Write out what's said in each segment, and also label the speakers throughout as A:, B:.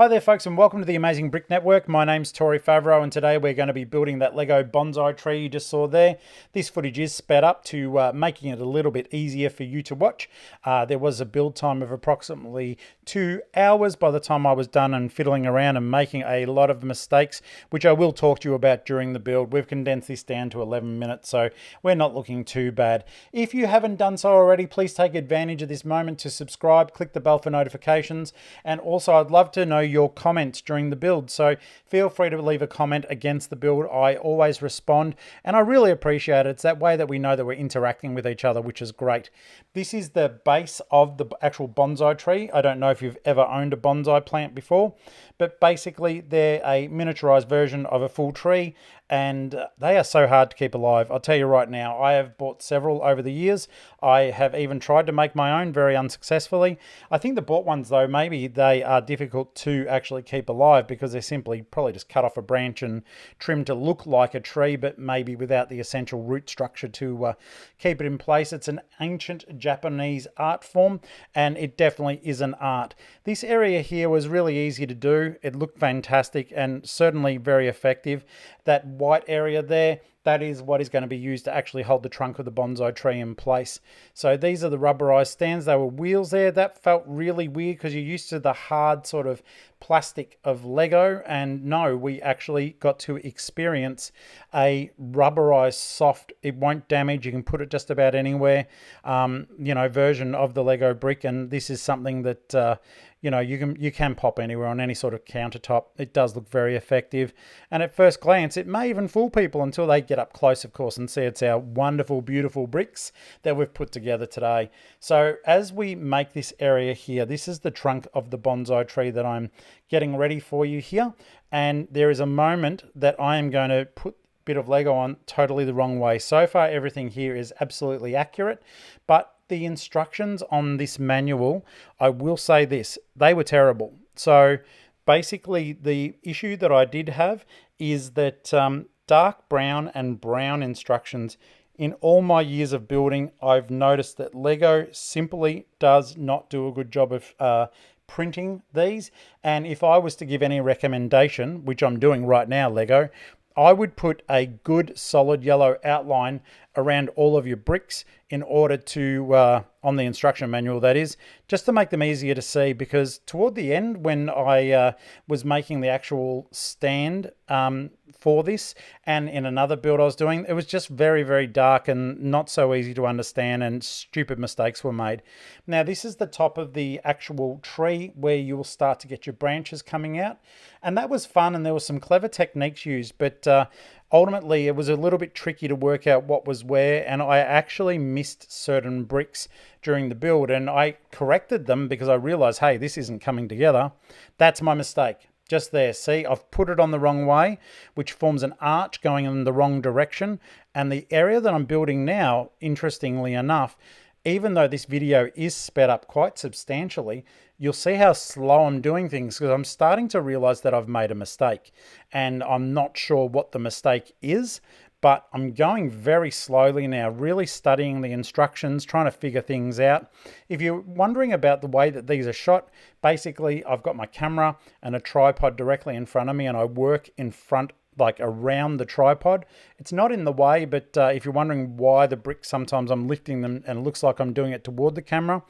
A: Hi there folks and welcome to the Amazing Brick Network. My name's Tori Favreau and today we're going to be building that Lego bonsai tree you just saw there. This footage is sped up to making it a little bit easier for you to watch. There was a build time of approximately 2 hours by the time I was done and fiddling around and making a lot of mistakes, which I will talk to you about during the build. We've condensed this down to 11 minutes, so we're not looking too bad. If you haven't done so already, please take advantage of this moment to subscribe, click the bell for notifications, and also I'd love to know your comments during the build, so feel free to leave a comment against the build. I always respond and I really appreciate it. It's that way that we know that we're interacting with each other, which is great. This is the base of the actual bonsai tree. I don't know if you've ever owned a bonsai plant before, but basically they're a miniaturized version of a full tree, and they are so hard to keep alive. I'll tell you right now, I have bought several over the years. I have even tried to make my own very unsuccessfully. I think the bought ones though, maybe they are difficult to actually keep alive because they're simply probably just cut off a branch and trimmed to look like a tree, but maybe without the essential root structure to keep it in place. It's an ancient Japanese art form, and it definitely is an art. This area here was really easy to do. It looked fantastic and certainly very effective. That white area there, that is what is going to be used to actually hold the trunk of the bonsai tree in place. So these are the rubberized stands. They were wheels there. That felt really weird because you're used to the hard sort of plastic of Lego, and no, we actually got to experience a rubberized soft, it won't damage, you can put it just about anywhere, version of the Lego brick. And this is something that you can pop anywhere on any sort of countertop. It does look very effective, and at first glance it may even fool people until they get up close, of course, and see it's our wonderful, beautiful bricks that we've put together today. So as we make this area here, this is the trunk of the bonsai tree that I'm getting ready for you here, and there is a moment that I am going to put bit of Lego on totally the wrong way. So far everything here is absolutely accurate, but the instructions on this manual, I will say this, they were terrible. So basically the issue that I did have is that dark brown and brown instructions, in all my years of building, I've noticed that Lego simply does not do a good job of printing these. And if I was to give any recommendation, which I'm doing right now, Lego, I would put a good solid yellow outline around all of your bricks in order to, on the instruction manual that is, just to make them easier to see, because toward the end when I was making the actual stand for this, and in another build I was doing, it was just very, very dark and not so easy to understand, and stupid mistakes were made. Now this is the top of the actual tree where you will start to get your branches coming out, and that was fun, and there were some clever techniques used, but ultimately it was a little bit tricky to work out what was where, and I actually missed certain bricks during the build, and I corrected them because I realized, hey, this isn't coming together. That's my mistake. Just there, see, I've put it on the wrong way, which forms an arch going in the wrong direction. And the area that I'm building now, interestingly enough, even though this video is sped up quite substantially, you'll see how slow I'm doing things because I'm starting to realize that I've made a mistake, and I'm not sure what the mistake is, but I'm going very slowly now, really studying the instructions, trying to figure things out. If you're wondering about the way that these are shot, basically I've got my camera and a tripod directly in front of me, and I work in front, like around the tripod. It's not in the way, but if you're wondering why the bricks, sometimes I'm lifting them and it looks like I'm doing it toward the camera,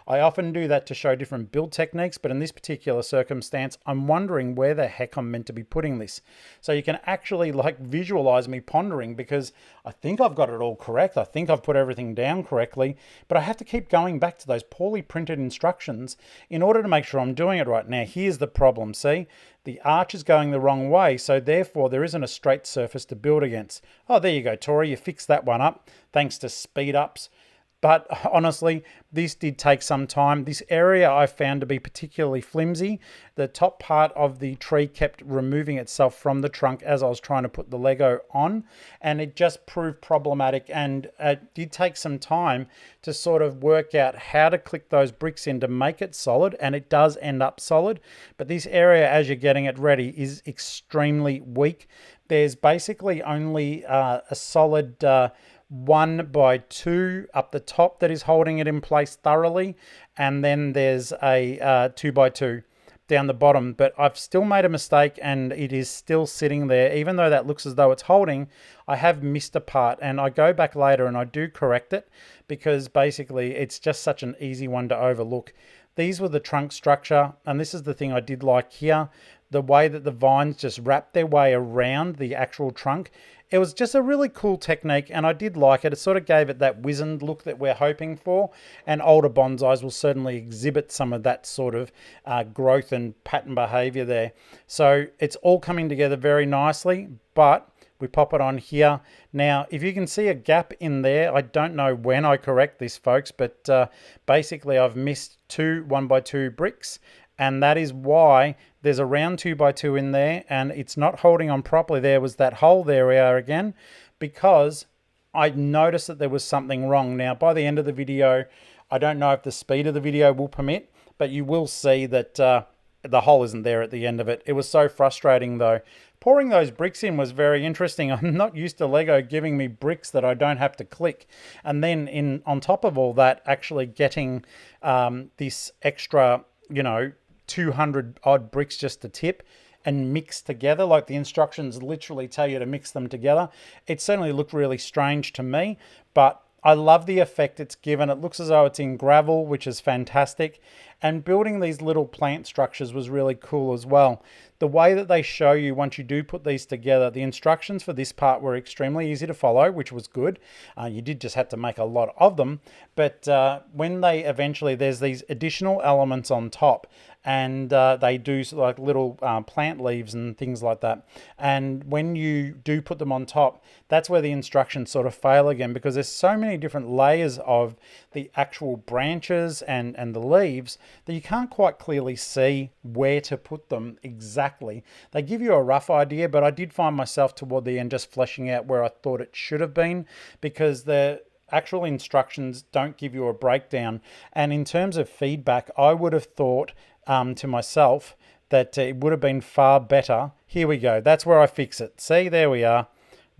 A: I often do that to show different build techniques, but in this particular circumstance, I'm wondering where the heck I'm meant to be putting this. So you can actually like visualize me pondering, because I think I've got it all correct. I think I've put everything down correctly, but I have to keep going back to those poorly printed instructions in order to make sure I'm doing it right. Now, here's the problem. See, the arch is going the wrong way, so therefore there isn't a straight surface to build against. Oh, there you go, Tori, you fixed that one up thanks to speed ups. But honestly, this did take some time. This area I found to be particularly flimsy. The top part of the tree kept removing itself from the trunk as I was trying to put the Lego on, and it just proved problematic, and it did take some time to sort of work out how to click those bricks in to make it solid, and it does end up solid. But this area, as you're getting it ready, is extremely weak. There's basically only a solid 1x2 up the top that is holding it in place thoroughly, and then there's a 2x2 down the bottom, but I've still made a mistake and it is still sitting there. Even though that looks as though it's holding, I have missed a part, and I go back later and I do correct it, because basically it's just such an easy one to overlook. These were the trunk structure, and this is the thing I did like here, the way that the vines just wrapped their way around the actual trunk. It was just a really cool technique, and I did like it. It sort of gave it that wizened look that we're hoping for, and older bonsais will certainly exhibit some of that sort of growth and pattern behavior there. So it's all coming together very nicely, but we pop it on here. Now, if you can see a gap in there, I don't know when I correct this, folks, but basically I've missed two 1x2 bricks, and that is why there's a round 2x2 in there, and it's not holding on properly. There was that hole, there we are again, because I noticed that there was something wrong. Now, by the end of the video, I don't know if the speed of the video will permit, but you will see that the hole isn't there at the end of it. It was so frustrating though. Pouring those bricks in was very interesting. I'm not used to Lego giving me bricks that I don't have to click. And then on top of all that, actually getting this extra, 200 odd bricks just to tip and mix together, like the instructions literally tell you to mix them together. It certainly looked really strange to me, but I love the effect it's given. It looks as though it's in gravel, which is fantastic. And building these little plant structures was really cool as well. The way that they show you once you do put these together, the instructions for this part were extremely easy to follow, which was good. You did just have to make a lot of them. But when they eventually, there's these additional elements on top, and they do like little plant leaves and things like that. And when you do put them on top, that's where the instructions sort of fail again, because there's so many different layers of the actual branches and the leaves that you can't quite clearly see where to put them exactly. They give you a rough idea, but I did find myself toward the end just fleshing out where I thought it should have been, because the actual instructions don't give you a breakdown. And in terms of feedback, I would have thought to myself that it would have been far better. Here we go. That's where I fix it. See, there we are.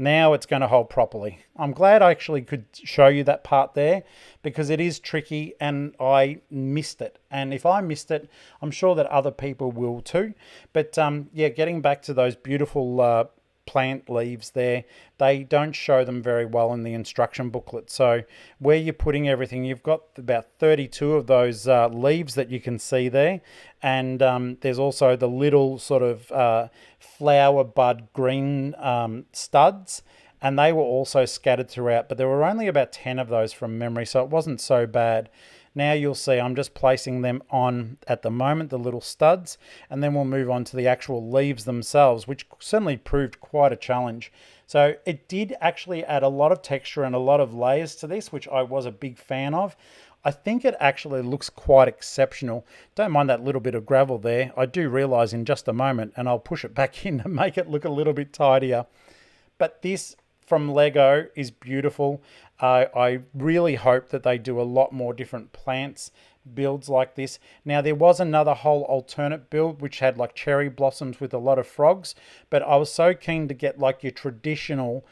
A: Now it's going to hold properly. I'm glad I actually could show you that part there, because it is tricky and I missed it. And if I missed it, I'm sure that other people will too. But yeah, getting back to those beautiful plant leaves there, they don't show them very well in the instruction booklet. So where you're putting everything, you've got about 32 of those leaves that you can see there, and there's also the little sort of flower bud green studs, and they were also scattered throughout, but there were only about 10 of those from memory, so it wasn't so bad. Now you'll see I'm just placing them on at the moment, the little studs, and then we'll move on to the actual leaves themselves, which certainly proved quite a challenge. So it did actually add a lot of texture and a lot of layers to this, which I was a big fan of. I think it actually looks quite exceptional. Don't mind that little bit of gravel there. I do realize in just a moment, and I'll push it back in to make it look a little bit tidier. But this from Lego is beautiful. I really hope that they do a lot more different plants builds like this. Now there was another whole alternate build which had like cherry blossoms with a lot of frogs, but I was so keen to get like your traditional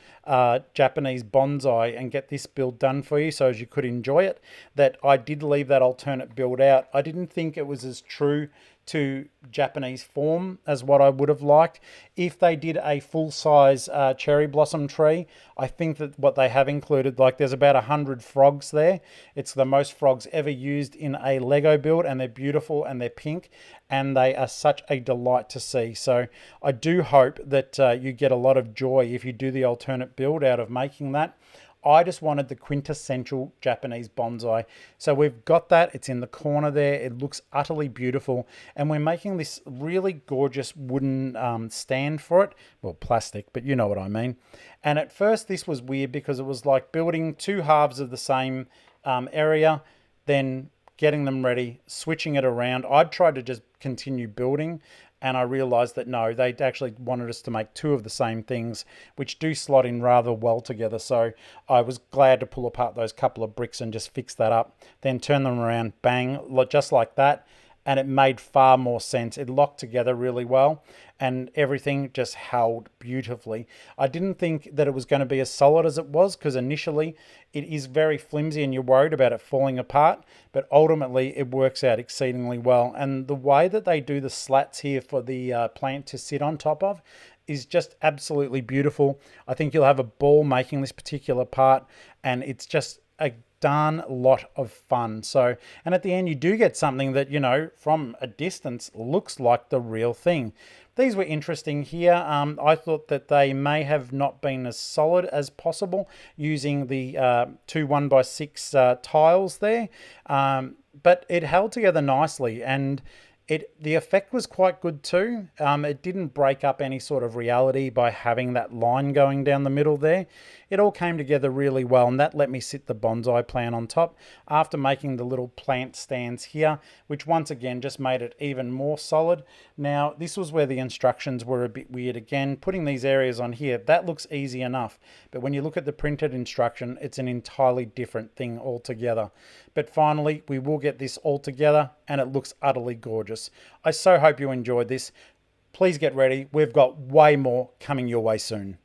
A: Japanese bonsai and get this build done for you so as you could enjoy it, that I did leave that alternate build out. I didn't think it was as true to Japanese form as what I would have liked. If they did a full-size cherry blossom tree, I think that what they have included, like there's about 100 frogs there. It's the most frogs ever used in a Lego build, and they're beautiful and they're pink, and they are such a delight to see. So I do hope that you get a lot of joy if you do the alternate build out of making that. I just wanted the quintessential Japanese bonsai. So we've got that. It's in the corner there. It looks utterly beautiful. And we're making this really gorgeous wooden stand for it. Well, plastic, but you know what I mean. And at first this was weird because it was like building two halves of the same area, then getting them ready, switching it around. I'd tried to just continue building, and I realized that no, they actually wanted us to make two of the same things, which do slot in rather well together. So I was glad to pull apart those couple of bricks and just fix that up, then turn them around, bang, just like that. and it made far more sense. It locked together really well and everything just held beautifully. I didn't think that it was going to be as solid as it was, because initially it is very flimsy and you're worried about it falling apart, but ultimately it works out exceedingly well. And the way that they do the slats here for the plant to sit on top of is just absolutely beautiful. I think you'll have a ball making this particular part, and it's just a darn lot of fun. So, and at the end you do get something that, you know, from a distance looks like the real thing. These were interesting here. I thought that they may have not been as solid as possible using the two 1x6 tiles there, but it held together nicely, and the effect was quite good too. It didn't break up any sort of reality by having that line going down the middle there. It all came together really well, and that let me sit the bonsai plant on top after making the little plant stands here, which once again just made it even more solid. Now, this was where the instructions were a bit weird. Again, putting these areas on here, that looks easy enough, but when you look at the printed instruction, it's an entirely different thing altogether. But finally, we will get this all together, and it looks utterly gorgeous. I so hope you enjoyed this. Please get ready. We've got way more coming your way soon.